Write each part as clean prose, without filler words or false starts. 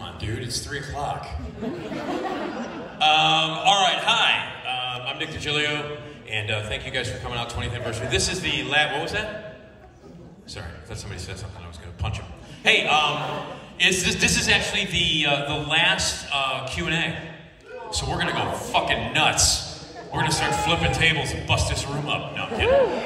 on, dude, it's 3 o'clock. All right, hi. I'm Nick DiGilio, and thank you guys for coming out, 20th anniversary. This is the what was that? Sorry, I thought somebody said something, I was gonna punch him. Hey, this is actually the last Q&A. So we're gonna go fucking nuts. We're gonna start flipping tables and bust this room up. No, I'm kidding.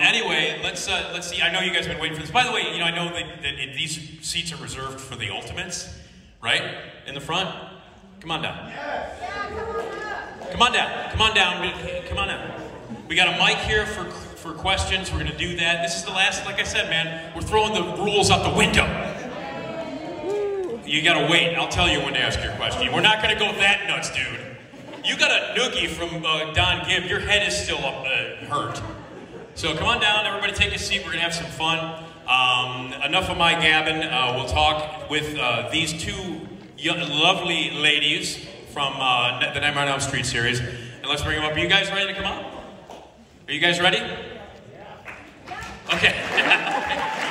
Anyway, let's see. I know you guys have been waiting for this. By the way, you know, I know that these seats are reserved for the ultimates, right? In the front. Come on down. Come on down. Come on down. Come on down. We got a mic here for questions. We're gonna do that. This is the last. Like I said, man, we're throwing the rules out the window. You gotta wait. I'll tell you when to ask your question. We're not gonna go that nuts, dude. You got a noogie from Don Gibb. Your head is still hurt. So come on down, everybody take a seat. We're gonna have some fun. Enough of my gabbing. We'll talk with these two lovely ladies from the Nightmare on Elm Street series. And let's bring them up. Are you guys ready to come on? Are you guys ready? Okay.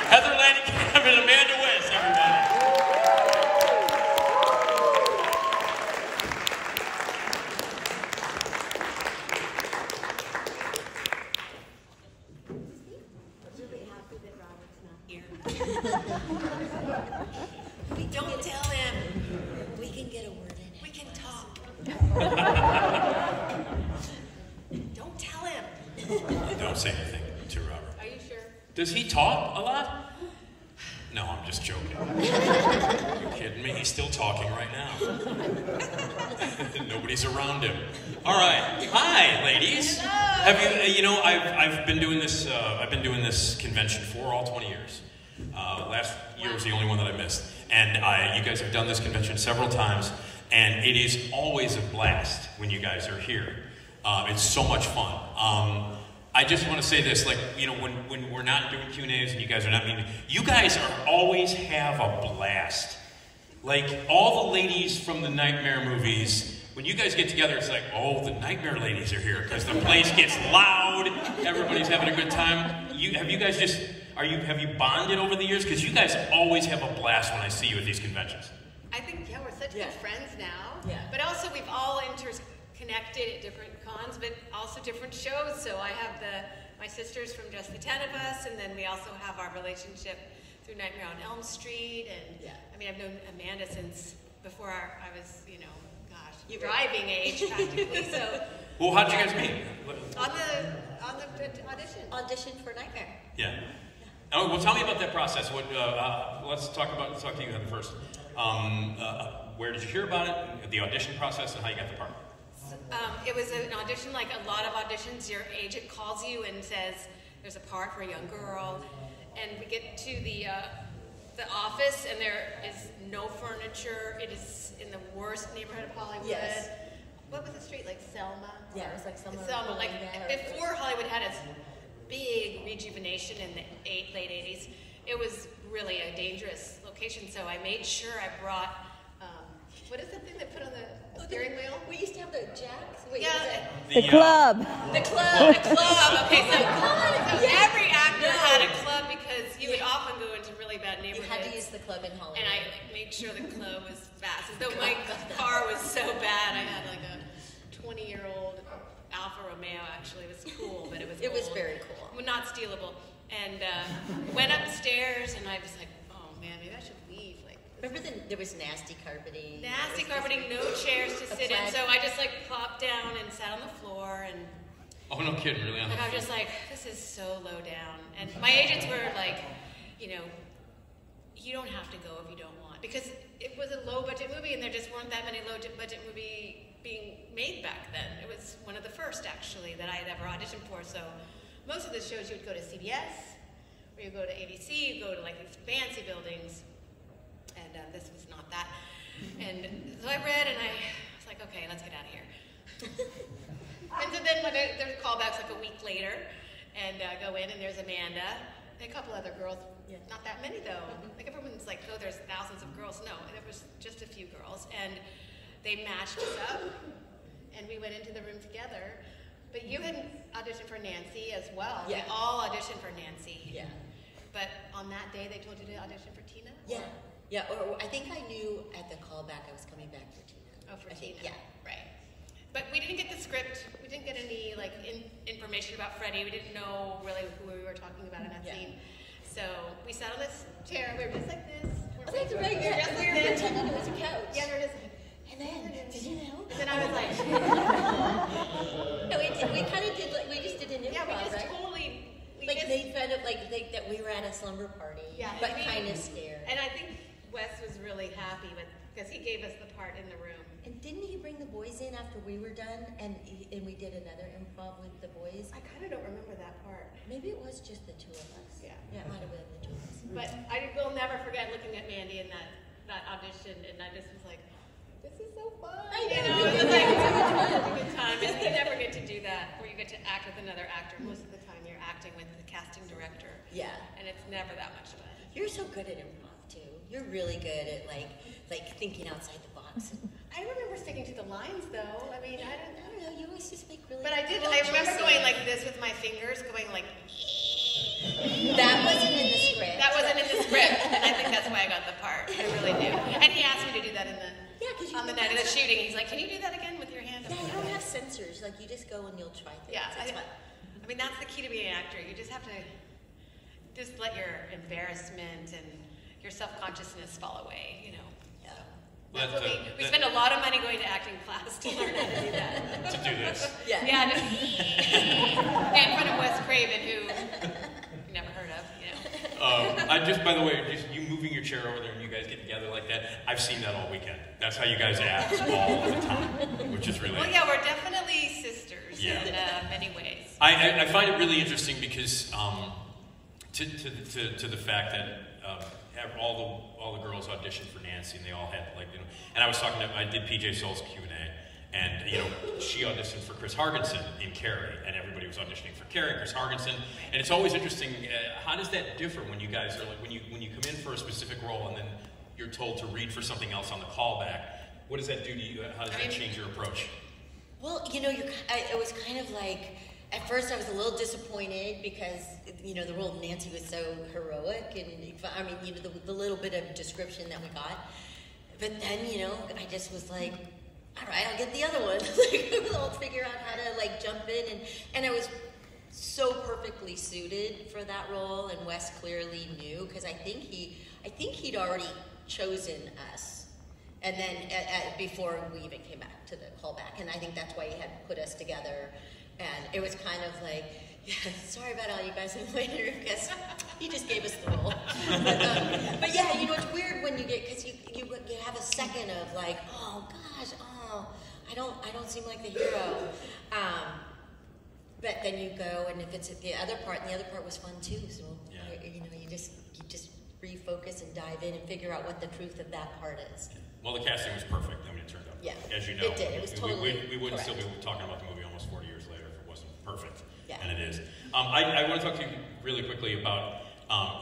Heather Langenkamp and Amanda Wyss, everybody. We don't tell him. We can get a word in. We can talk. Don't tell him. Don't say anything to Robert. Are you sure? Does he talk a lot? No, I'm just joking. Are you kidding me? He's still talking right now. Nobody's around him. All right. Hi, ladies. Hello. Have you? You know, I've been doing this. I've been doing this convention for all 20 years. Last year was the only one that I missed. And you guys have done this convention several times, and it is always a blast when you guys are here. It's so much fun. I just want to say this, like, you know, when we're not doing Q&As and you guys are not meeting, you guys always have a blast. Like, all the ladies from the Nightmare movies, when you guys get together, it's like, oh, the Nightmare ladies are here, because the place gets loud, everybody's having a good time. Have you bonded over the years? Because you guys always have a blast when I see you at these conventions. I think, yeah, we're such good friends now. Yeah. But also we've all interconnected at different cons, but also different shows. So I have my sisters from Just the 10 of Us, and then we also have our relationship through Nightmare on Elm Street. And I mean, I've known Amanda since before I was, you know, gosh, driving age practically. So. Well, how'd you guys meet? On the audition. Audition for Nightmare. Yeah. Oh, well, tell me about that process. Let's talk to you, Heather, first. Where did you hear about it, the audition process, and how you got the part? It was an audition, like a lot of auditions. Your agent calls you and says, there's a part for a young girl. And we get to the office, and there is no furniture. It is in the worst neighborhood of Hollywood. Yes. What was the street, like Selma? Yeah, it was like Selma. Selma, like before Hollywood had its big rejuvenation in the late 80s. It was really a dangerous location, so I made sure I brought, what is the thing they put on the steering wheel? We used to have the jacks. Wait, yeah, the club. The club. The club. Okay, so every actor had a club because you would often go into really bad neighborhoods. You had to use the club in Hollywood. And I made sure the club was fast. As though my car was so bad, I had like a 20-year-old Alfa Romeo. Actually, it was cool, but it was was very cool. Not stealable. And went upstairs, and I was like, oh man, maybe I should leave. Like, remember there was nasty carpeting. Nasty carpeting, no chairs to sit in. So I just like plopped down and sat on the floor, and oh, no kidding, really? and I was just like, this is so low down. And my agents were like, you know, you don't have to go if you don't want, because it was a low budget movie, and there just weren't that many low budget movies being made back then. It was one of the first, actually, that I had ever auditioned for. So most of the shows, you would go to CBS, or you go to ABC, you go to like these fancy buildings, and this was not that. And so I read, and I was like, okay, let's get out of here. And so then when there's callbacks like a week later, and I go in, and there's Amanda, and a couple other girls. Not that many, though. Like everyone's like, oh, there's thousands of girls. No, there was just a few girls, and they matched us up, and we went into the room together. But you had auditioned for Nancy as well. Yeah. We all auditioned for Nancy. Yeah. But on that day, they told you to audition for Tina? Yeah. Yeah, or I think I knew at at the callback, I was coming back for Tina. Oh, for I think, Tina. yeah. Right. But we didn't get the script. We didn't get any like information about Freddie. We didn't know really who we were talking about in that scene. So we sat on this chair. We were just like this. Oh, that's right. Yeah, just we like were this. pretending it was a couch. Yeah, we were just. And then, did you know? And then I was like, No, we kind of did, like, we just did an improv, yeah, we just right? totally. Like, made fun of, like, that we were at a slumber party, Yeah, but kind of scared. And I think Wes was really happy with, because he gave us the part in the room. And didn't he bring the boys in after we were done, and we did another improv with the boys? I kind of don't remember that part. Maybe it was just the two of us. Yeah. Yeah, it might have been the two of us. But I will never forget looking at Mandy in that audition, and I just was like, this is so fun. I know, You know, we it was did. like, it was a good time. And you never get to do that, where you get to act with another actor. Most of the time you're acting with the casting director. Yeah. And it's never that much fun. You're so good at improv, too. You're really good at, like thinking outside the box. I remember sticking to the lines, though. I mean, I I don't know, you always just make really But I did. cool I remember choices. going like this with my fingers, going like. That wasn't in the script. That wasn't in the script, and I think that's why I got the part. I really do. And he asked me to do that on the night of the shooting. He's like, "Can you do that again with your hand?" Yeah, you don't have sensors. Like, you just go and you'll try things. Yeah, It's fun. I mean, that's the key to being an actor. You just have to just let your embarrassment and your self-consciousness fall away. You know. Yeah. That's what we spend a lot of money going to acting class to learn how to do that. To do this. Yeah. Yeah, just in front of Wes Craven, who you never heard of, you know. I just, by the way, just you moving your chair over there and you guys get together like that, I've seen that all weekend. That's how you guys act all the time, which is really. Well, yeah, we're definitely sisters Yeah. in many ways. I find it really interesting because to the fact that have all the girls auditioned for Nancy and they all had and I was talking to I did PJ Soul's Q&A and she auditioned for Chris Hargensen in Carrie and everybody was auditioning for Carrie and Chris Hargensen and it's always interesting how does that differ when you guys are like when you come in for a specific role and then you're told to read for something else on the callback. What does that do to you? How does that change your approach? Well, it was kind of like, at first I was a little disappointed because, the role of Nancy was so heroic and, the little bit of description that we got. But then, I just was like, all right, I'll get the other one. I'll figure out how to, jump in. And I was so perfectly suited for that role, and Wes clearly knew, because I think he'd already chosen us. And then before we even came back to the callback, and I think that's why he had put us together. And it was kind of like, yeah, sorry about all you guys in the waiting room, because he just gave us the role. But yeah, it's weird when you get, because you have a second of like, oh gosh, I don't seem like the hero. But then you go, and if it's the other part, and the other part was fun too. So yeah. you just refocus and dive in and figure out what the truth of that part is. Well, the casting was perfect. I mean, it turned out. Yeah, as you know, it did. It was totally we wouldn't correct. still be talking about the movie almost 40 years later if it wasn't perfect. Yeah. And it is. I want to talk to you really quickly about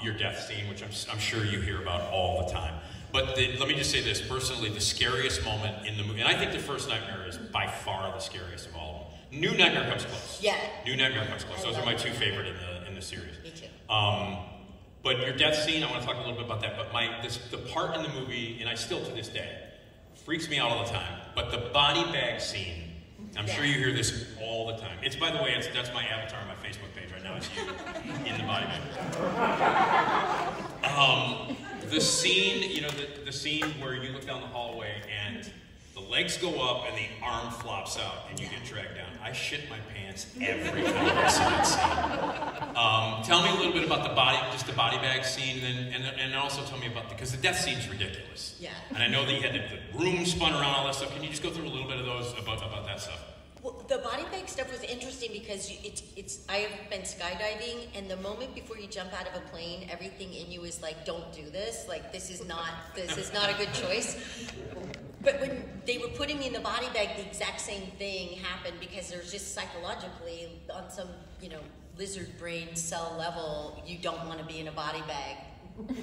your death scene, which I'm sure you hear about all the time. But let me just say this personally: the scariest moment in the movie, and I think the first Nightmare is by far the scariest of all of them. New Nightmare comes close. Yeah. New Nightmare comes close. Those are my two favorite in the series. Me too. But your death scene, I want to talk a little bit about that. But the part in the movie, and I still to this day, freaks me out all the time. But the body bag scene, I'm sure you hear this all the time. It's, by the way, that's my avatar on my Facebook page right now. It's you in the body bag. The scene, the scene where you look down the hallway and the legs go up and the arm flops out and you get dragged down. I shit my pants every time I see that scene. Tell me a little bit about the body bag scene, and also tell me about because the death scene's ridiculous. Yeah. And I know that you had the room spun around, all that stuff. Can you just go through a little bit of those about that stuff? Well, the body bag stuff was interesting because it's. I have been skydiving, and the moment before you jump out of a plane, everything in you is like, "Don't do this. Like, this is not a good choice." But when they were putting me in the body bag, the exact same thing happened because there's just psychologically on some lizard brain cell level, you don't want to be in a body bag.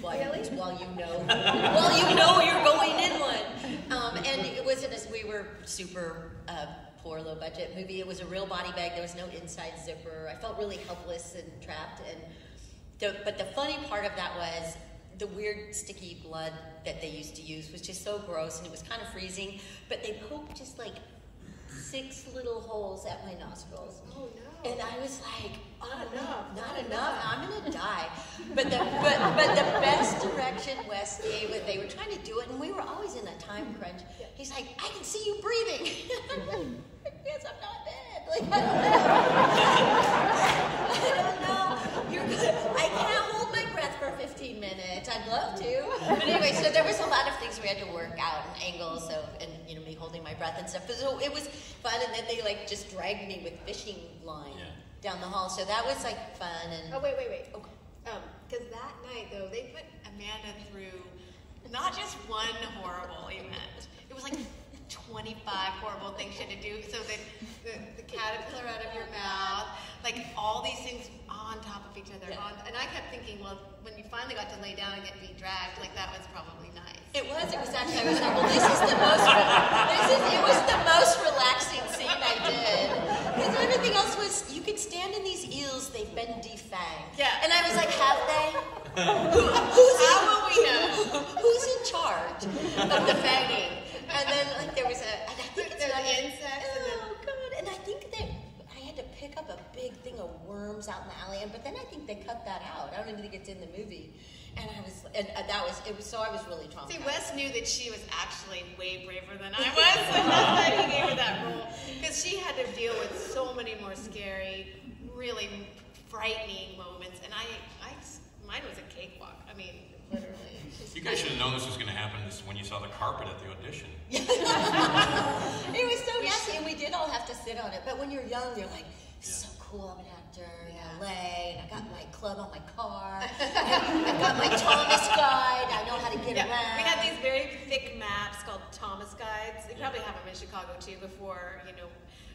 While you know you're going in one. And it wasn't as we were super poor, low budget movie. It was a real body bag. There was no inside zipper. I felt really helpless and trapped. But the funny part of that was the weird sticky blood that they used to use was just so gross, and it was kind of freezing. But they poked just like 6 little holes at my nostrils. Oh no! And I was like, not enough. I'm gonna die. But the best direction Wes gave it, they were trying to do it, and we were always in a time crunch. He's like, I can see you breathing. Yes, I'm not dead. Like I don't know. You're good. I can't hold my breath for 15 minutes. I'd love to. But anyway, so there was a lot of things we had to work out and angles, and me holding my breath and stuff. So it was fun, and then they like just dragged me with fishing line down the hall. So that was like fun. And wait. Okay. Because that night though, they put Amanda through not just one horrible event. It was like 25 horrible things she had to do. So the caterpillar out of your mouth, like all these things on top of each other. Yeah. And I kept thinking, well, when you finally got to lay down and get be dragged, like that was probably nice. It was actually, I was like, well, it was the most relaxing scene I did. Because everything else was, you could stand in these eels, they've been defanged. Yeah. And I was like, have they? How will we know? Who's in charge of the fanging? And then like there was and I think it's not insects. Oh god! And I think that I had to pick up a big thing of worms out in the alley, but then I think they cut that out. I don't even think it's in the movie. And I was really traumatized. See, Wes knew that she was actually way braver than I was, and that's why he gave her that role. Because she had to deal with so many more scary, really frightening moments, and mine was a cakewalk. I mean, literally. You guys should have known this was going to happen when you saw the carpet at the audition. It was so nasty, and we did all have to sit on it. But when you're young, you're like, so cool, I'm an actor in LA, and I got my club on my car, I got my Thomas guide, I know how to get around. We had these very thick maps called Thomas guides. They probably have them in Chicago too before,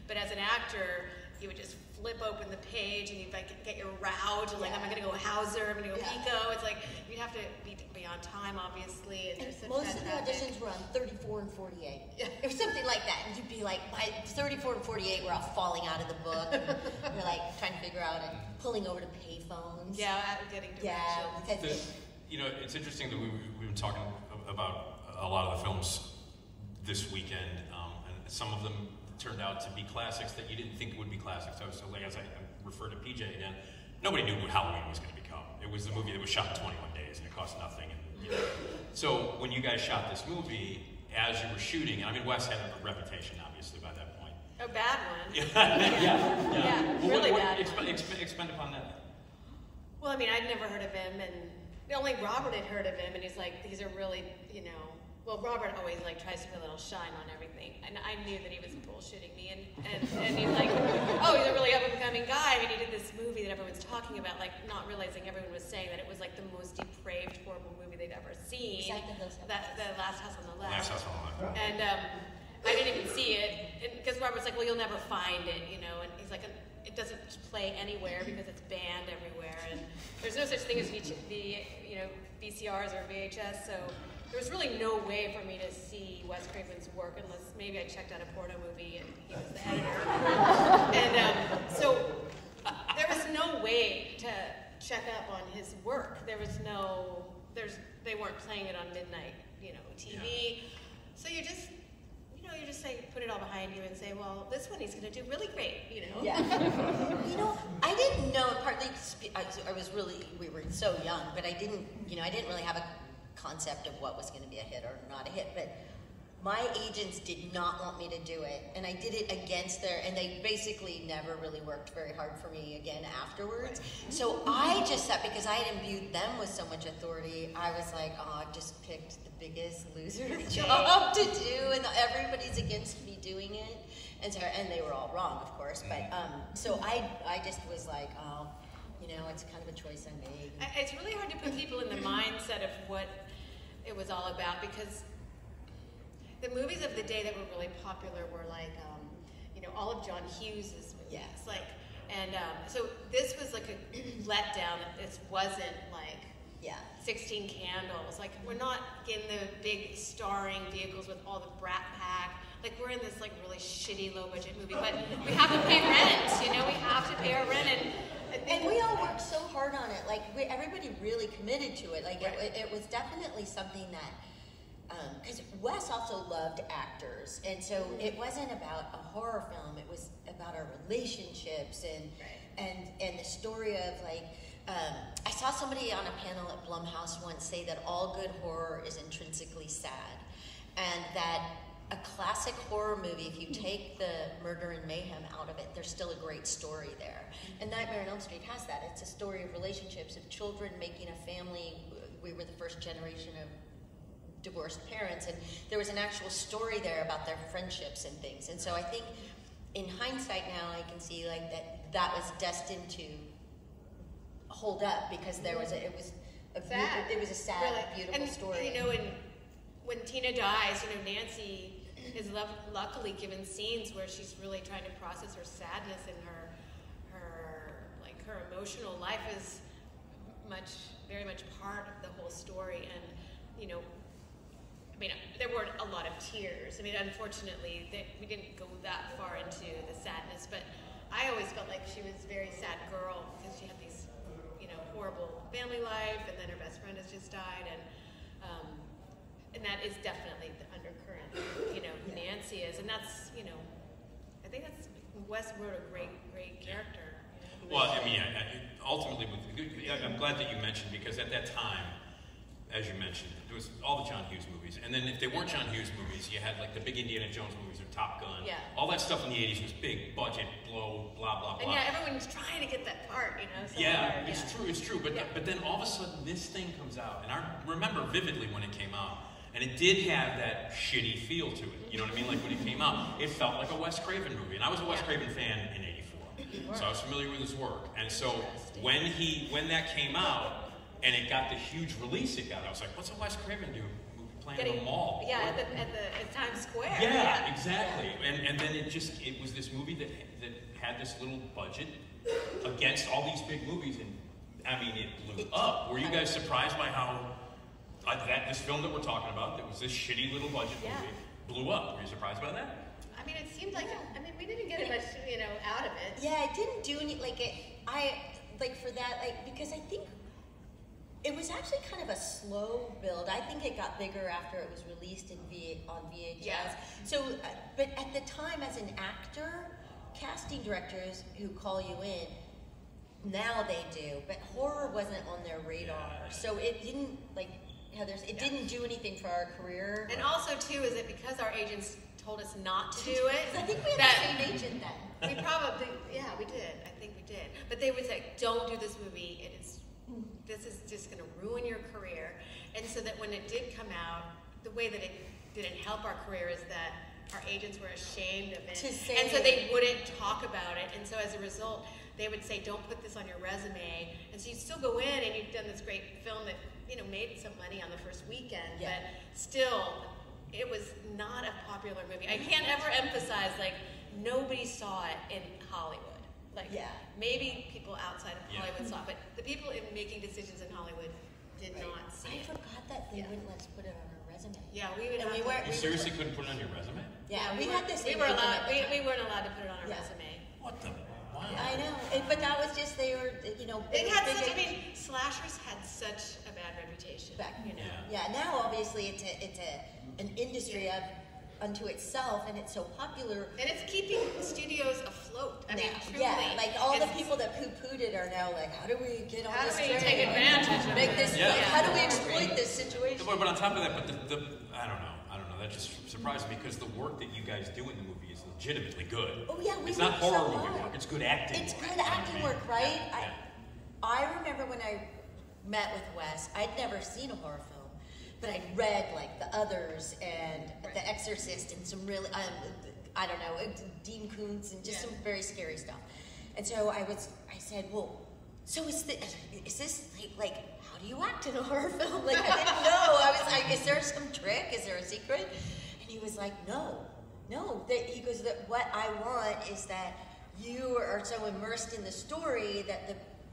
but as an actor, you would just flip open the page and you'd like get your route, like I'm gonna go Hauser, I'm gonna go Pico. It's like you'd have to be on time, obviously. And most of the auditions were on 34 and 48. It was something like that, and you'd be like, by 34 and 48, we're all falling out of the book. And you're like trying to figure out and pulling over to payphones. Yeah, getting directions. It's interesting that we've been talking about a lot of the films this weekend, and some of them turned out to be classics that you didn't think would be classics. So like, as I refer to PJ again, nobody knew what Halloween was going to become. It was a movie that was shot in 21 days and it cost nothing. And, so when you guys shot this movie, as you were shooting, and I mean, Wes had a reputation, obviously, by that point. A bad one. Yeah, really bad one. Expand upon that. Well, I mean, I'd never heard of him, and only Robert had heard of him, and he's like, these are really, well, Robert always like tries to put a little shine on everything, and I knew that he was bullshitting me, and he's like, oh, he's a really up-and-coming guy. I mean, he did this movie that everyone's talking about, like not realizing everyone was saying that it was like the most depraved, horrible movie they'd ever seen. Exactly. The Last House on the Left. Last House on the Left. And I didn't even see it, because Robert's like, well, you'll never find it, and he's like, it doesn't play anywhere because it's banned everywhere, and there's no such thing as VCRs or VHS, so there was really no way for me to see Wes Craven's work unless maybe I checked out a porno movie and he was the editor. And so there was no way to check up on his work. They weren't playing it on midnight, TV. Yeah. So you just say, put it all behind you and say, well, this one he's going to do really great, Yeah. I didn't know, partly we were so young, but I didn't really have a concept of what was going to be a hit or not a hit, but my agents did not want me to do it, and I did it against and they basically never really worked very hard for me again afterwards. So I just sat, because I had imbued them with so much authority, I was like, oh, I just picked the biggest loser job to do, and everybody's against me doing it, and they were all wrong, of course, but so I just was like, oh, it's kind of a choice I made. It's really hard to put people in the mindset of what it was all about, because the movies of the day that were really popular were like, all of John Hughes's movies. Yeah. So this was like a letdown that this wasn't like 16 Candles. Like, we're not in the big starring vehicles with all the Brat Pack. Like, we're in this like really shitty low budget movie, but we have to pay rent. We have to pay our rent, and And we all worked so hard on it. Like everybody really committed to it. Like it was definitely something that. Because Wes also loved actors, and so it wasn't about a horror film. It was about our relationships and the story of like. I saw somebody on a panel at Blumhouse once say that all good horror is intrinsically sad, and that a classic horror movie, if you take the murder and mayhem out of it, there's still a great story there. And Nightmare on Elm Street has that. It's a story of relationships, of children making a family. We were the first generation of divorced parents, and there was an actual story there about their friendships and things. And so I think in hindsight now I can see like that was destined to hold up because it was a sad, really. beautiful and, story. You know, when Tina dies, you know, Nancy is luckily given scenes where she's really trying to process her sadness, and her emotional life is very much part of the whole story. And you know, I mean, there weren't a lot of tears. I mean, unfortunately, we didn't go that far into the sadness, but I always felt like she was a very sad girl because she had these, you know, horrible family life, and then her best friend has just died, and that is definitely the undercurrent, you know, who Nancy is, and that's, you know, I think that's, Wes wrote a great character. You know, well, I mean, ultimately, I'm glad that you mentioned, because at that time, as you mentioned, there was all the John Hughes movies, and then if they weren't John Hughes movies, you had like the big Indiana Jones movies or Top Gun. Yeah. All that stuff in the 80s was big budget, blah, blah, blah. And yeah, everyone's trying to get that part, you know. Yeah, it's true. But then all of a sudden this thing comes out, and I remember vividly when it came out, and it did have that shitty feel to it. You know what I mean? Like when it came out, it felt like a Wes Craven movie, and I was a Wes Craven fan in '84, so I was familiar with his work. And so when that came out, and it got the huge release it got, I was like, what's a Wes Craven movie playing in a mall? Yeah, at Times Square. Yeah, exactly. And then it was this movie that had this little budget against all these big movies, and I mean, it blew up. Were you guys surprised by how this film that we're talking about, that was this shitty little budget movie, blew up? Were you surprised by that? I mean, it seemed like, I mean, we didn't get much, you know, out of it. Yeah, it didn't do any, for that, because I think it was actually kind of a slow build. I think it got bigger after it was released on VHS. Yeah. So, but at the time, as an actor, casting directors who call you in, now they do, but horror wasn't on their radar. So it didn't, it didn't do anything for our career. And also, too, is it because our agents told us not to do it? I think we had the same agent then. We probably, we did. I think we did. But they would say, don't do this movie. This is just going to ruin your career. And so that when it did come out, the way that it didn't help our career is that our agents were ashamed of it. And so they wouldn't talk about it. And so as a result, they would say, don't put this on your resume. And so you still go in and you've done this great film that, you know, made some money on the first weekend. Yeah. But still, it was not a popular movie. I can't ever emphasize, nobody saw it in Hollywood. Maybe people outside of Hollywood saw it, but the people making decisions in Hollywood did not see it. I forgot that they wouldn't let us put it on our resume. Yeah, we would. You seriously couldn't put it on your resume? Yeah, we had this. We weren't allowed to put it on our resume. What the? Wow. I know, but that was just they were, you know. Slashers had such a bad reputation. You know. Yeah. Now obviously it's an industry unto itself, and it's so popular. And it's keeping studios afloat. I mean, truly. Yeah, all the people that poo-pooed it are now like, how do we get all this? How do we take advantage of make this? How do we exploit this situation? But on top of that, I don't know. That just surprised me, because the work that you guys do in the movie is legitimately good. Oh yeah, it's not horror movie work. It's good acting. It's good acting work, right? I remember when I met with Wes, I'd never seen a horror film. But I'd read The Others and The Exorcist and some really, I don't know, Dean Koontz and just some very scary stuff. And so I said, well, so is this how do you act in a horror film? I didn't know. I was like, is there some trick? Is there a secret? And he was like, no. He goes, that what I want is that you are so immersed in the story that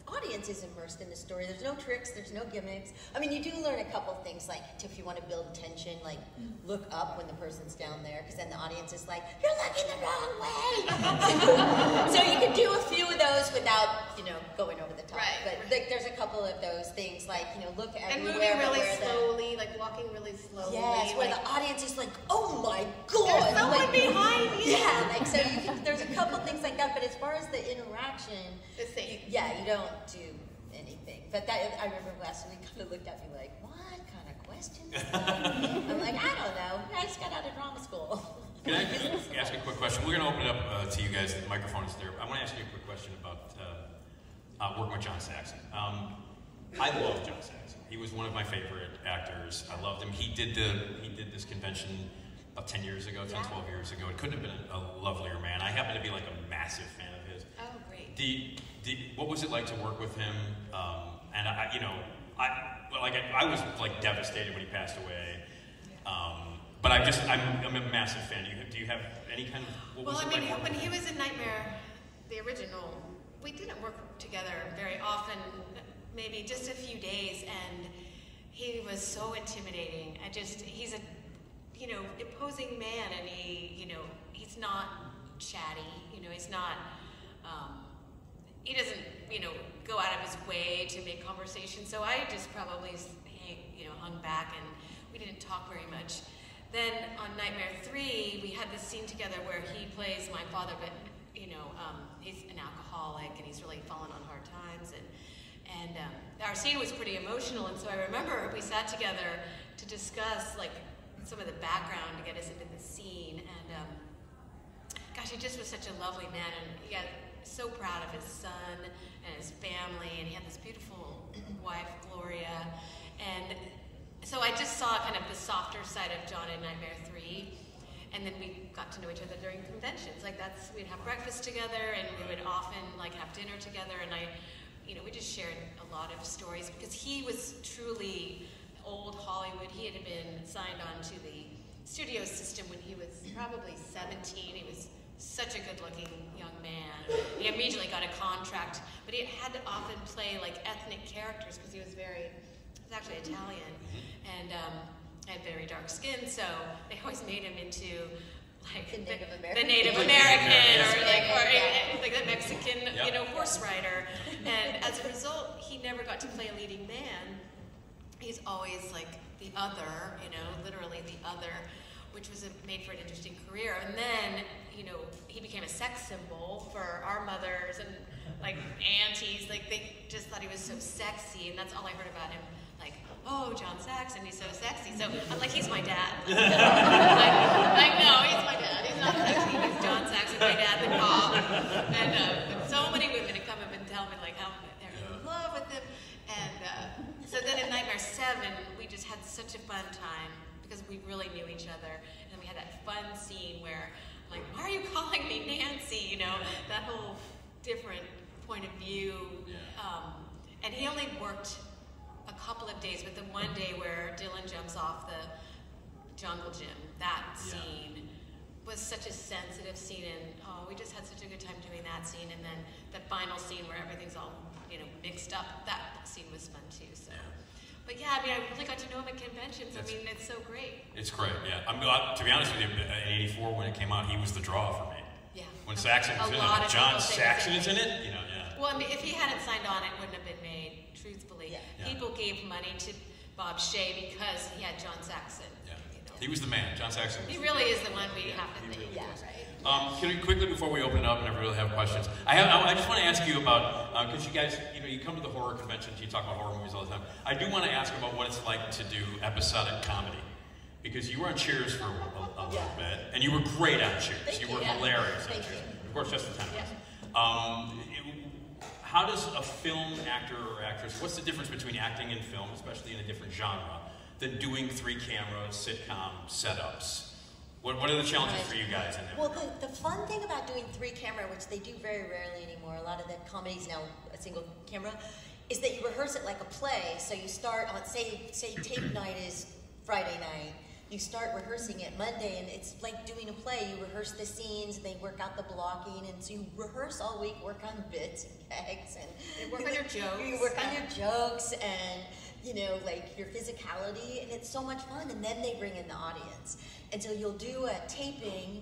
audience is immersed in the story. There's no tricks, there's no gimmicks. I mean, you do learn a couple things, like if you want to build tension, like look up when the person's down there, because then the audience is like, you're looking the wrong way. So you can do a few of those without, going over the top. Right. But there's a couple of those things, like, look everywhere. And moving really slowly, like walking really slowly. Yes, where like, the audience is like, oh my God. There's someone behind me. Yeah, like, so there's a couple things like that, but as far as the interaction, The same. you don't do anything. But that, I remember last week, kind of looked at me like, what kind of questions? I'm like, I don't know. I just got out of drama school. Can I just ask a quick question? We're going to open it up to you guys. The microphone is there. I want to ask you a quick question about working with John Saxon. I love John Saxon. He was one of my favorite actors. I loved him. He did this convention about 10 years ago, 10, 12 years ago. It couldn't have been a lovelier man. I happen to be like a massive fan of his. Oh, great. What was it like to work with him? And I was like devastated when he passed away. But I'm a massive fan. Do you have any kind of? What was it like when he was in Nightmare, the original, we didn't work together very often, maybe just a few days, and he was so intimidating. He's a, imposing man, and he's not chatty, he's not, he doesn't, go out of his way to make conversation, so I just probably, hung back, and we didn't talk very much. Then on Nightmare 3, we had this scene together where he plays my father, but he's an alcoholic and he's really fallen on hard times, and our scene was pretty emotional. And so I remember we sat together to discuss like some of the background to get us into the scene. And gosh, he just was such a lovely man, and he got so proud of his son and his family, and he had this beautiful wife, Gloria, and so I just saw kind of the softer side of John in Nightmare 3, and then we got to know each other during conventions. Like we'd have breakfast together, and we would often like have dinner together, and we just shared a lot of stories because he was truly old Hollywood. He had been signed on to the studio system when he was probably 17. He was such a good-looking young man. He immediately got a contract, but he had to often play like ethnic characters because he was actually Italian, and had very dark skin, so they always made him into like the Native American, or like the Mexican, horse rider. And as a result, he never got to play a leading man. He's always like the other, literally the other, which was made for an interesting career. And then, he became a sex symbol for our mothers and like aunties. Like they just thought he was so sexy, and that's all I heard about him. Like, oh, John Saxon, he's so sexy. So I'm like, he's my dad. like, no, he's my dad. He's not sexy. He's John Saxon, my dad, the cop. And so many women would come up and tell me like how they're in love with him. And so then in Nightmare 7, we just had such a fun time because we really knew each other. And we had that fun scene where, like, why are you calling me Nancy? That whole different point of view. And he only worked a couple of days, but the one day where Dylan jumps off the jungle gym, that scene was such a sensitive scene, and we just had such a good time doing that scene. And then the final scene where everything's all mixed up, that scene was fun too. So, but I really got to know him at conventions. It's so great. It's great, yeah. To be honest with you, in '84 when it came out, he was the draw for me. Yeah. When Saxon was in it, John Saxon is in it. Well, if he hadn't signed on, it wouldn't have been made. Truthfully, people gave money to Bob Shea because he had John Saxon. Yeah. He was the man. John Saxon. He really is the one we have to think. Right. Can we quickly, before we open it up and I really have questions, I just want to ask you about, because you guys, you come to the horror conventions, you talk about horror movies all the time. I do want to ask about what it's like to do episodic comedy. Because you were on Cheers for a little bit, and you were great on Cheers. You were hilarious on Cheers. Of course, just the 10 of us. How does a film actor or actress, what's the difference between acting and film, especially in a different genre, than doing 3-camera sitcom setups? What are the challenges for you guys in there? Well, the fun thing about doing 3-camera, which they do very rarely anymore, a lot of the comedies now a single camera, is that you rehearse it like a play. So you start on, say tape night is Friday night, you start rehearsing it Monday, and it's like doing a play. You rehearse the scenes, they work out the blocking, and so you rehearse all week, work on bits and gags, and you work on your jokes. You work on your jokes, and like your physicality, and it's so much fun. And then they bring in the audience, and so you'll do a taping,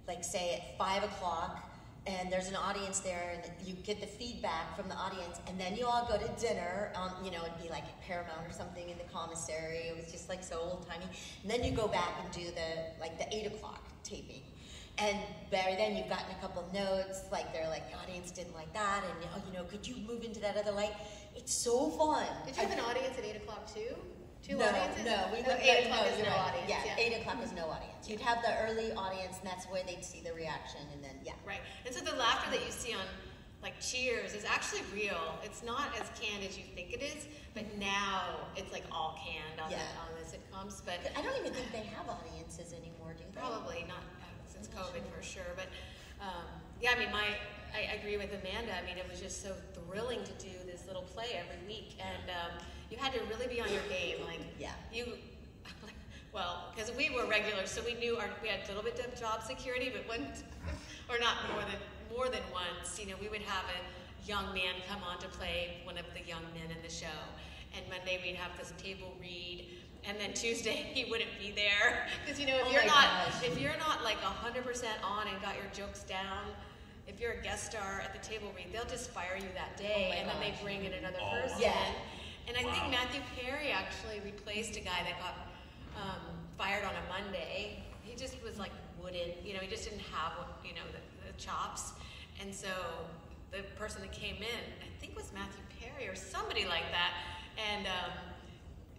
like say at 5 o'clock. And there's an audience there, and you get the feedback from the audience, and then you all go to dinner. It'd be like at Paramount or something in the commissary. It was just like so old timey. And then you go back and do the 8 o'clock taping. And by then you've gotten a couple notes, like they're like, the audience didn't like that, and could you move into that other light? It's so fun. Did you have an audience at 8 o'clock too? Two no, audiences? No, we no, would 8 o'clock is you're no right. audience. Yeah, 8 o'clock is no audience. You'd have the early audience, and that's where they'd see the reaction, and then Right, and so the laughter that you see on like Cheers is actually real. It's not as canned as you think it is, but now it's like all canned on the sitcoms. But I don't even think they have audiences anymore, do they? Probably not since COVID for sure. But I agree with Amanda. I mean, it was just so thrilling to do this little play every week, and you had to really be on your game. Because we were regulars, so we knew we had a little bit of job security, but not more than once. We would have a young man come on to play one of the young men in the show, and Monday we'd have this table read, and then Tuesday he wouldn't be there because if you're not like 100% on and got your jokes down. If you're a guest star at the table read, they'll just fire you that day, and then they bring in another person. Yeah. And I think Matthew Perry actually replaced a guy that got fired on a Monday. He just was like wooden, he just didn't have the chops. And so the person that came in, I think was Matthew Perry or somebody like that, and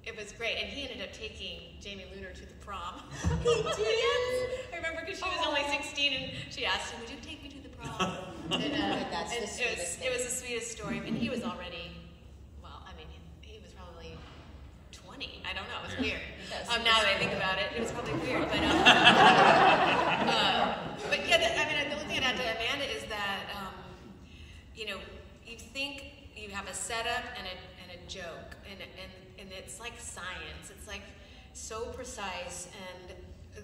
it was great. And he ended up taking Jamie Luner to the prom. He did? Yes. I remember because she was only 16, and she asked him, "Would you take me to the prom?" It was the sweetest story. I mean, he was already, he was probably 20. I don't know. It was weird. Now that I think about it, it was probably weird. But the only thing I'd add to Amanda is that, you think you have a setup and a joke, and it's like science. It's like so precise, and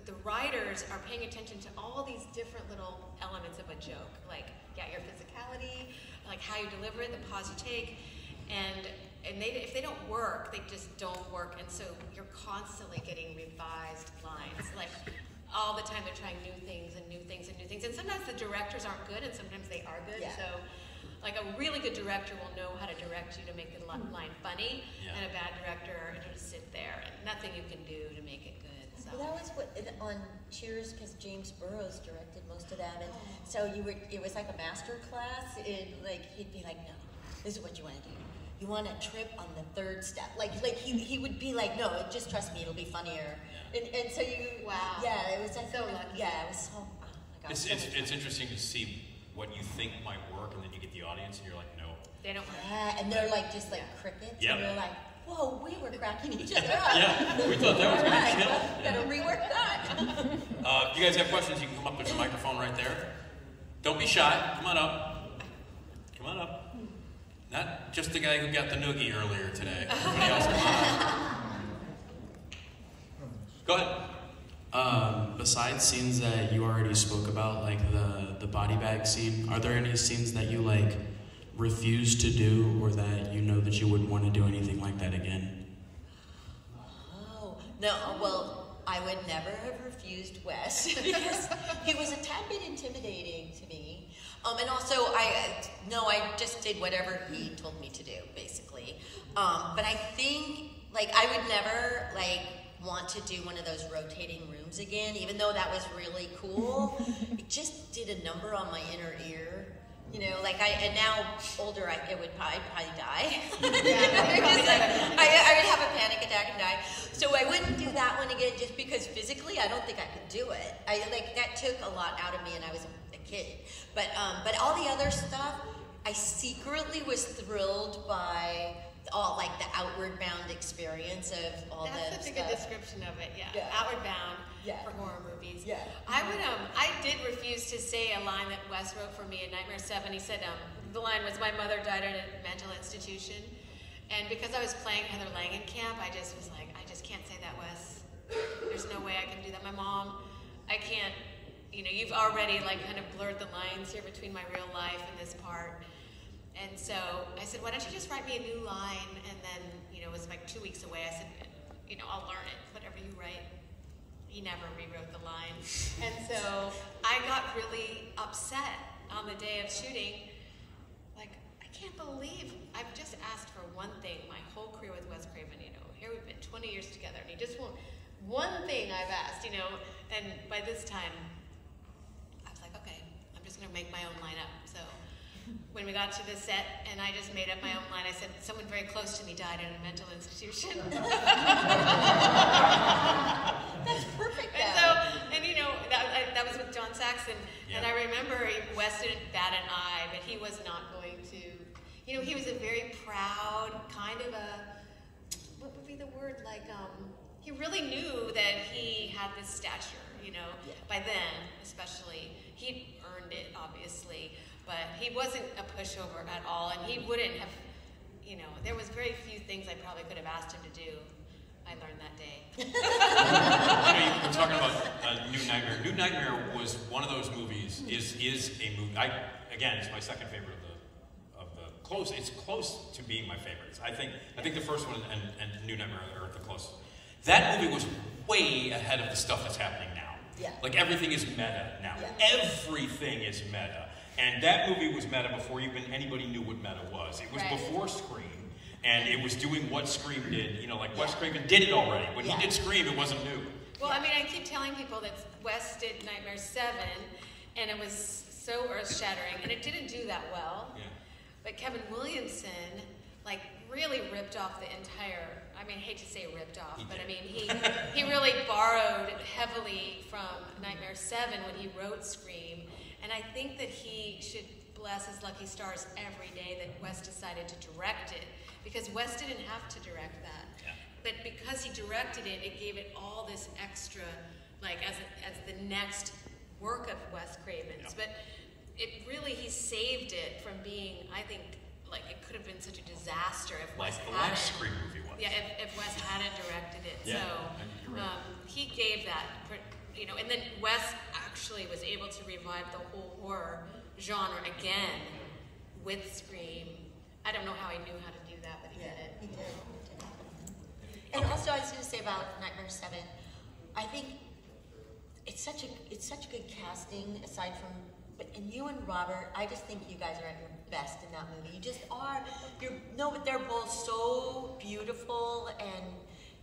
the writers are paying attention to all these different little elements of a joke, like your physicality, like how you deliver it, the pause you take, and if they don't work, they just don't work, and so you're constantly getting revised lines, like all the time they're trying new things and new things and new things, and sometimes the directors aren't good, and sometimes they are good. So like a really good director will know how to direct you to make the line funny, and a bad director, it'll just sit there, and nothing you can do to make it good. So. Well, that was on Cheers, because James Burrows directed most of that, and so it was like a master class. He'd be like, "No, this is what you want to do. You want to trip on the third step." He would be like, "No, just trust me, it'll be funnier." And so it was like so lucky. Yeah, it was so. Oh my gosh, it's interesting to see what you think might work, and then you get the audience, and you're like, "No, they don't work." Yeah, and they're like just like crickets. Yep. And you're like, "Whoa, we were cracking each other up." Yeah, we thought that was going to chill. Gotta rework that. You guys have questions? You can come up. There's a microphone right there. Don't be shy. Come on up. Come on up. Not just the guy who got the noogie earlier today. Everybody else, come on up. Go ahead. Besides scenes that you already spoke about, like the body bag scene, are there any scenes that you refuse to do, or that that you wouldn't want to do anything like that again? Oh no! Well, I would never have refused Wes because he was a tad bit intimidating to me. And also, I just did whatever he told me to do, basically. But I think I would never want to do one of those rotating rooms again, even though that was really cool. It just did a number on my inner ear. And now older, it would probably die. I would have a panic attack and die. So I wouldn't do that one again, just because physically I don't think I could do it. That took a lot out of me, and I was a kid. But all the other stuff, I secretly was thrilled by all the Outward Bound experience of all That's such a good description of it. Yeah. Outward Bound for horror movies. Yeah. I did refuse to say a line that Wes wrote for me in Nightmare 7. He said the line was, "My mother died at a mental institution," and because I was playing Heather Langenkamp, I just was like, I just can't say that, Wes. there's no way I can do that. My mom, I can't, you've already like kind of blurred the lines here between my real life and this part. And so I said, why don't you just write me a new line? And then, it was like 2 weeks away. I said, I'll learn it, whatever you write. He never rewrote the line. And so I got really upset on the day of shooting. Like, I can't believe I've just asked for one thing my whole career with Wes Craven. Here we've been 20 years together, and he just won't. One thing I've asked, and by this time, I was like, okay, I'm just going to make my own line up. So when we got to the set, and I just made up my own line, I said, someone very close to me died in a mental institution. That's perfect. And so, that was with John Saxon. And I remember Wes didn't bat an eye, but he was not going to, he was a very proud, kind of what would be the word, he really knew that he had this stature, by then, especially. He'd earned it, obviously, but he wasn't a pushover at all, and he wouldn't have, there was very few things I probably could have asked him to do. I learned that day. We're talking about New Nightmare. New Nightmare was one of those movies, is a movie, again, it's my second favorite of the close, it's close to being my favorites. I think the first one and New Nightmare are the closest. That movie was way ahead of the stuff that's happening now. Yeah. Like everything is meta now. Yeah. Everything is meta. And that movie was meta before even anybody knew what meta was. It was before Scream. And it was doing what Scream did. Wes Craven did it already. When he did Scream, it wasn't new. Well, I keep telling people that Wes did Nightmare 7, and it was so earth-shattering, and it didn't do that well. Yeah. But Kevin Williamson, really ripped off the entire, I hate to say ripped off, but he really borrowed heavily from Nightmare 7 when he wrote Scream. And I think that he should bless his lucky stars every day that Wes decided to direct it. Because Wes didn't have to direct that. Yeah. But because he directed it, it gave it all this extra, as the next work of Wes Craven's. Yeah. But it really, he saved it from being, I think, it could have been such a disaster if Wes hadn't. The last Scream movie was. Yeah, if Wes hadn't directed it. Yeah, so right. he gave that, and then Wes actually was able to revive the whole horror genre again with Scream. I don't know how he knew how to do that, but he did it. He did. And also, I was going to say about Nightmare 7, I think it's such a good casting. Aside from, and you and Robert, I just think you guys are at your best in that movie. You just are. But they're both so beautiful, and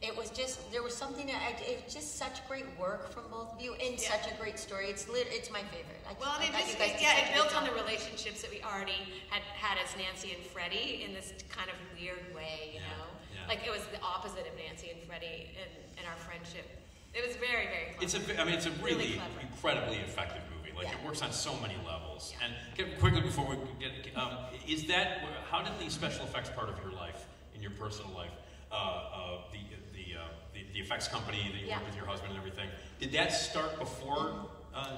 it was just, there was something, it was just such great work from both of you, and such a great story. It's my favorite. It built on the relationships that we already had as Nancy and Freddie in this kind of weird way, you know? Yeah. It was the opposite of Nancy and Freddie in our friendship. It was very, very clever. It's a really incredibly effective movie. It works on so many levels. Yeah. And quickly before we get, how did the special effects part of your life, in your personal life, the effects company that you work with your husband and everything, did that start before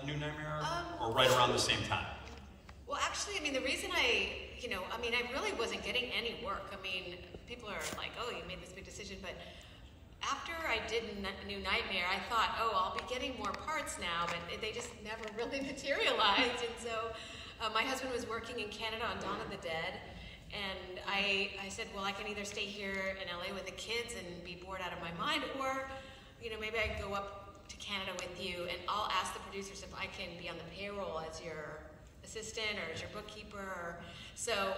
New Nightmare or right around the same time? Well, actually, the reason I really wasn't getting any work. People are like, oh, you made this big decision, but after I did New Nightmare, I thought, oh, I'll be getting more parts now, but they just never really materialized. And so my husband was working in Canada on Dawn of the Dead, and I said, well, I can either stay here in LA with the kids and be bored out of my mind, or maybe I can go up to Canada with you, and I'll ask the producers if I can be on the payroll as your assistant or as your bookkeeper. So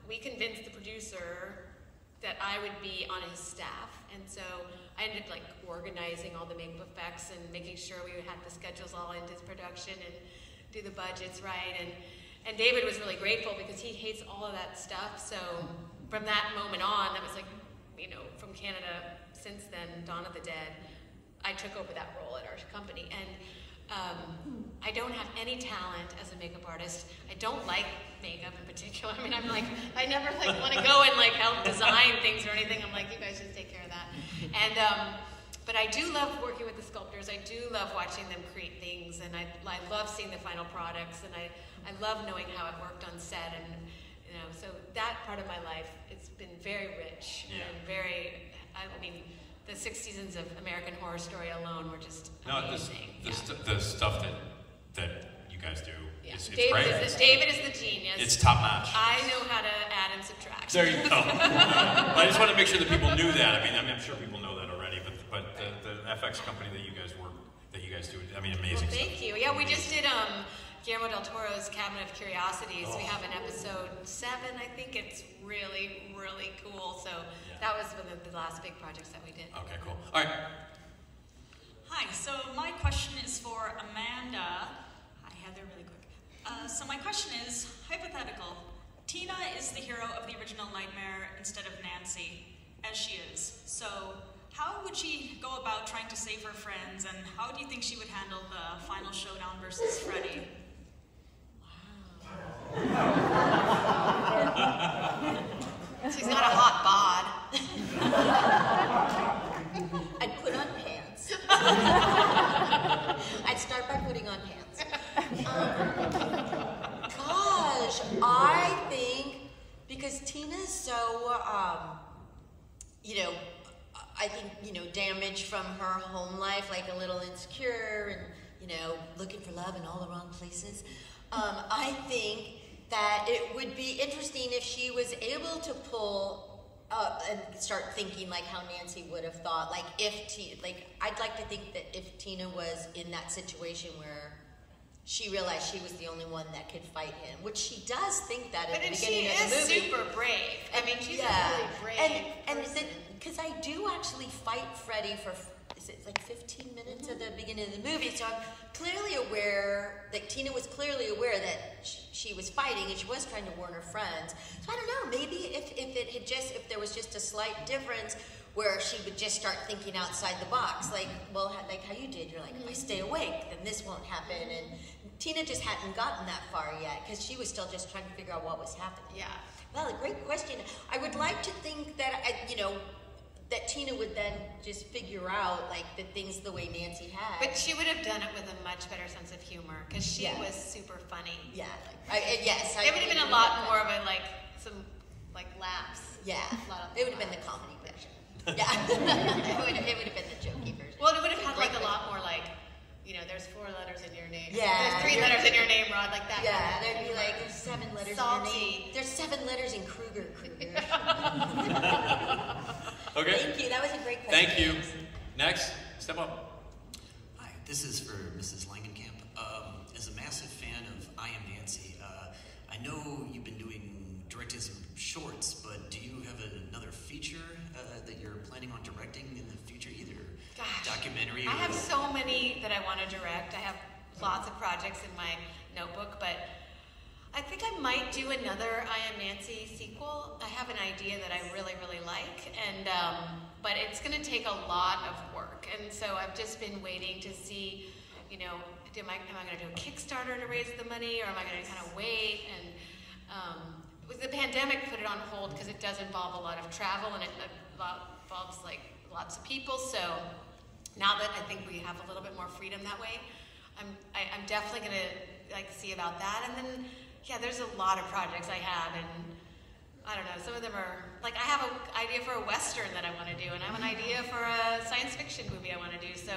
we convinced the producer that I would be on his staff, and so I ended up organizing all the makeup effects and making sure we had the schedules all into production and do the budgets right. And David was really grateful because he hates all of that stuff. So from that moment on, that was from Canada. Since then, Dawn of the Dead, I took over that role at our company, and I don't have any talent as a makeup artist. I don't like makeup in particular. I never want to go and help design things or anything. I'm like, you guys just take care of that. And but I do love working with the sculptors. I do love watching them create things, and I love seeing the final products, and I love knowing how it worked on set, and so that part of my life, it's been very rich and very. the 6 seasons of American Horror Story alone were just No, amazing. the stuff that you guys do, Yeah. it's David great. David is the genius. It's top notch. I know how to add and subtract. There you go. I just wanted to make sure that people knew that. I mean, I'm sure people know that already, but the FX company that you guys do, I mean, amazing Well, thank stuff. you. Yeah, we just did Guillermo del Toro's Cabinet of Curiosities. We have an episode 7, I think. It's really, really cool. So that was one of the last big projects that we did. Okay, cool. All right. Hi, so my question is for Amanda. Hi, Heather, really quick. So my question is, hypothetical. Tina is the hero of the original Nightmare instead of Nancy, as she is. So how would she go about trying to save her friends, and how do you think she would handle the final showdown versus Freddy? She's got a hot bod. I'd put on pants. I'd start by putting on pants. Gosh, I think because Tina's so, I think, damaged from her home life, like a little insecure and, looking for love in all the wrong places. I think that it would be interesting if she was able to pull up and start thinking like how Nancy would have thought. Like I'd like to think that if Tina was in that situation where she realized she was the only one that could fight him, which she does think that at the beginning of the movie. She is super brave. I mean, she's a really brave person. Because I do actually fight Freddy for, is it like 15 minutes at the beginning of the movie? So I'm clearly aware, that Tina was clearly aware that she was fighting and she was trying to warn her friends. So I don't know, maybe if there was just a slight difference where she would just start thinking outside the box, like how you did. You're like, if I stay awake, then this won't happen. And Tina just hadn't gotten that far yet because she was still just trying to figure out what was happening. Yeah. Well, a great question. I would like to think that that Tina would then just figure out like the things the way Nancy had. But she would have done it with a much better sense of humor because she was super funny. Yeah. Yes. It would have been a lot more of a some laughs. Yeah. It would have been the comedy version. Yeah. it would have been the jokey version. Well, it would have had a lot more there's 4 letters in your name. Yeah. There's 3 letters in your name, Rod, like that. Yeah, there'd be there's 7 letters Salty. in your name. There's 7 letters in Kruger. Okay. Thank you. That was a great question. Thank you. Next, step up. Hi, this is for Mrs. Langenkamp. As a massive fan of I Am Nancy, I know you've been directing some shorts, but do you have another feature that you're planning on directing in the future, either documentary? I have so many that I want to direct. I have lots of projects in my notebook, but I think I might do another I Am Nancy sequel. I have an idea that I really, really like, and but it's going to take a lot of work, and so I've just been waiting to see, am I going to do a Kickstarter to raise the money, or am I going to kind of wait? And with the pandemic, put it on hold because it does involve a lot of travel, and it involves lots of people. So now that I think we have a little bit more freedom that way, I'm definitely going to see about that, and then. Yeah, there's a lot of projects I have, and I don't know, some of them are, I have an idea for a Western that I want to do, and I have an idea for a science fiction movie I want to do, so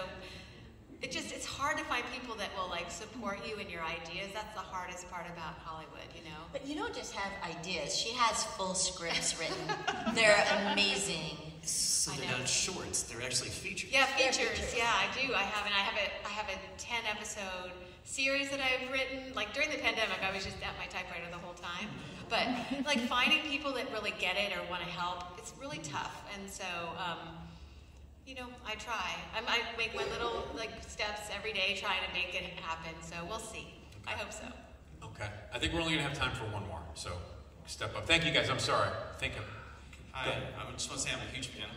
it's hard to find people that will, support you in your ideas. That's the hardest part about Hollywood, But you don't just have ideas. She has full scripts written. They're amazing. So they're not shorts, they're actually features. Yeah, features. Yeah, I do. I have a 10-episode series that I've written. During the pandemic, I was just at my typewriter the whole time. But finding people that really get it or want to help, it's really tough. And so, I try. I make my little steps every day trying to make it happen. So we'll see. I hope so. Okay. I think we're only going to have time for one more. So step up. Thank you guys. I'm sorry. Thank you. Hi, I just want to say I'm a huge fan.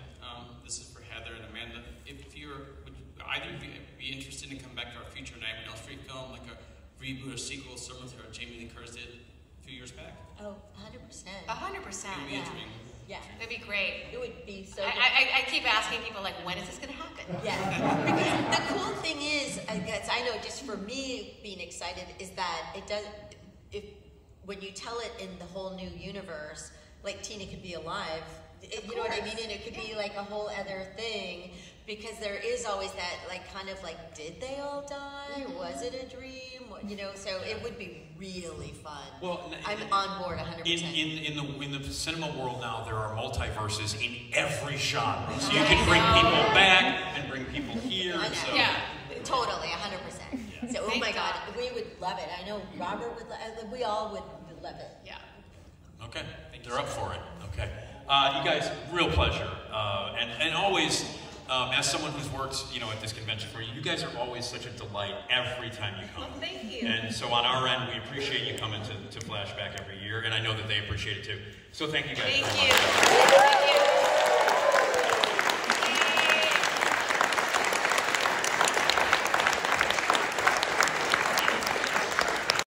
This is for Heather and Amanda. Would either of you be interested in coming back to our future Nightmare on Elm Street film, like a reboot or sequel similar to what Jamie Lee Curtis did a few years back? Oh, 100%. 100%. It would be interesting. Yeah. It'd be great. It would be so I keep asking people, when is this going to happen? Yeah. Because the cool thing is, I guess, I know just for me being excited, is that it does, when you tell it in the whole new universe, Tina could be alive You know what I mean? And it could be like a whole other thing, because there is always that like kind of like, did they all die? Was it a dream? You know, so it would be really fun. Well, I'm on board 100%. In the cinema world now, there are multiverses in every genre. So you can bring people back and bring people here. I know. So. Yeah, totally, 100%. So, oh my God, we would love it. I know Robert would. We all would love it. Yeah. Okay, they're up for it. Okay, you guys, real pleasure, and always. As someone who's worked, at this convention for you, you guys are always such a delight every time you come. Well, thank you. And so on our end, we appreciate you coming to Flashback every year, and I know that they appreciate it too. So thank you guys very much. Thank you.